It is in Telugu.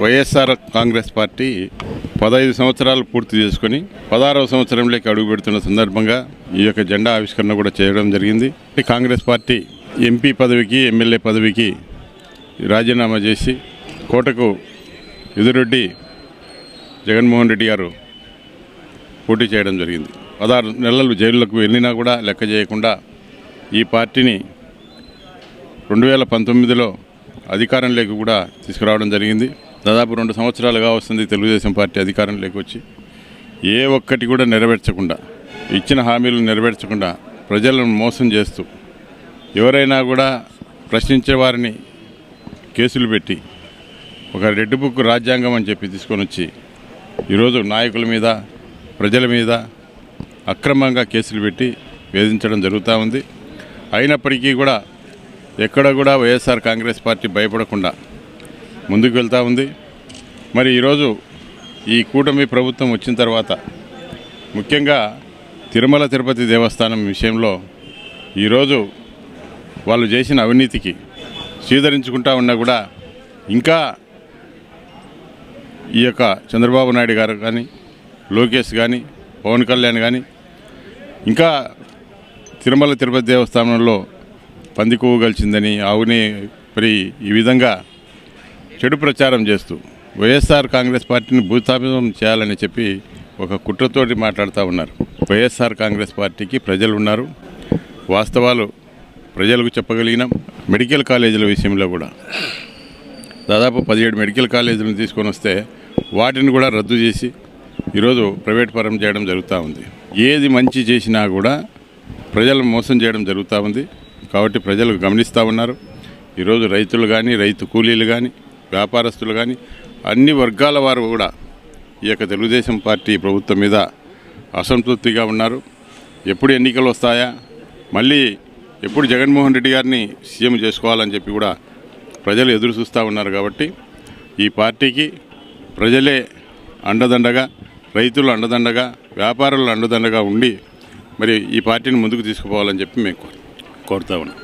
వైఎస్ఆర్ కాంగ్రెస్ పార్టీ 15 సంవత్సరాలు పూర్తి చేసుకుని 16వ సంవత్సరంలోకి అడుగు పెడుతున్న సందర్భంగా ఈ యొక్క జెండా ఆవిష్కరణ కూడా చేయడం జరిగింది. కాంగ్రెస్ పార్టీ ఎంపీ పదవికి ఎమ్మెల్యే పదవికి రాజీనామా చేసి కోటకు ఎదురొడ్డి జగన్మోహన్ రెడ్డి గారు పోటీ చేయడం జరిగింది. 16 నెలలు జైలులకు వెళ్ళినా కూడా లెక్క చేయకుండా ఈ పార్టీని 2019లో అధికారంలోకి కూడా తీసుకురావడం జరిగింది. దాదాపు 2 సంవత్సరాలుగా వస్తుంది తెలుగుదేశం పార్టీ అధికారంలోకి వచ్చి ఏ ఒక్కటి కూడా నెరవేర్చకుండా, ఇచ్చిన హామీలు నెరవేర్చకుండా ప్రజలను మోసం చేస్తూ ఎవరైనా కూడా ప్రశ్నించే వారిని కేసులు పెట్టి ఒక రెడ్ బుక్ రాజ్యాంగం అని చెప్పి తీసుకొని వచ్చి ఈరోజు నాయకుల మీద ప్రజల మీద అక్రమంగా కేసులు పెట్టి వేధించడం జరుగుతూ ఉంది. అయినప్పటికీ కూడా ఎక్కడ కూడా వైఎస్ఆర్ కాంగ్రెస్ పార్టీ భయపడకుండా ముందుకు వెళ్తూ ఉంది. మరి ఈరోజు ఈ కూటమి ప్రభుత్వం వచ్చిన తర్వాత ముఖ్యంగా తిరుమల తిరుపతి దేవస్థానం విషయంలో ఈరోజు వాళ్ళు చేసిన అవినీతికి స్వీకరించుకుంటా ఉన్నా కూడా ఇంకా ఈ యొక్క చంద్రబాబు నాయుడు గారు కానీ, లోకేష్ కానీ, పవన్ కళ్యాణ్ కానీ ఇంకా తిరుమల తిరుపతి దేవస్థానంలో పంది కొవ్వు కలిసిందని ఆవుని మరి ఈ విధంగా చెడు ప్రచారం చేస్తూ వైఎస్ఆర్ కాంగ్రెస్ పార్టీని భూస్థాపితం చేయాలని చెప్పి ఒక కుట్రతోటి మాట్లాడుతూ ఉన్నారు. వైఎస్ఆర్ కాంగ్రెస్ పార్టీకి ప్రజలు ఉన్నారు, వాస్తవాలు ప్రజలకు చెప్పగలిగినాం. మెడికల్ కాలేజీల విషయంలో కూడా దాదాపు 17 మెడికల్ కాలేజీలను తీసుకొని వస్తే వాటిని కూడా రద్దు చేసి ఈరోజు ప్రైవేట్ పరం చేయడం జరుగుతూ ఉంది. ఏది మంచి చేసినా కూడా ప్రజలను మోసం చేయడం జరుగుతూ ఉంది. కాబట్టి ప్రజలు గమనిస్తూ ఉన్నారు. ఈరోజు రైతులు కానీ, రైతు కూలీలు కానీ, వ్యాపారస్తులు కానీ అన్ని వర్గాల వారు కూడా ఈ యొక్క తెలుగుదేశం పార్టీ ప్రభుత్వం మీద అసంతృప్తిగా ఉన్నారు. ఎప్పుడు ఎన్నికలు వస్తాయా, మళ్ళీ ఎప్పుడు జగన్మోహన్ రెడ్డి గారిని సీఎం చేసుకోవాలని చెప్పి కూడా ప్రజలు ఎదురు చూస్తూ ఉన్నారు. కాబట్టి ఈ పార్టీకి ప్రజలే అండదండగా, రైతులు అండదండగా, వ్యాపారులు అండదండగా ఉండి మరి ఈ పార్టీని ముందుకు తీసుకుపోవాలని చెప్పి మేము కోరుతా ఉన్నాం.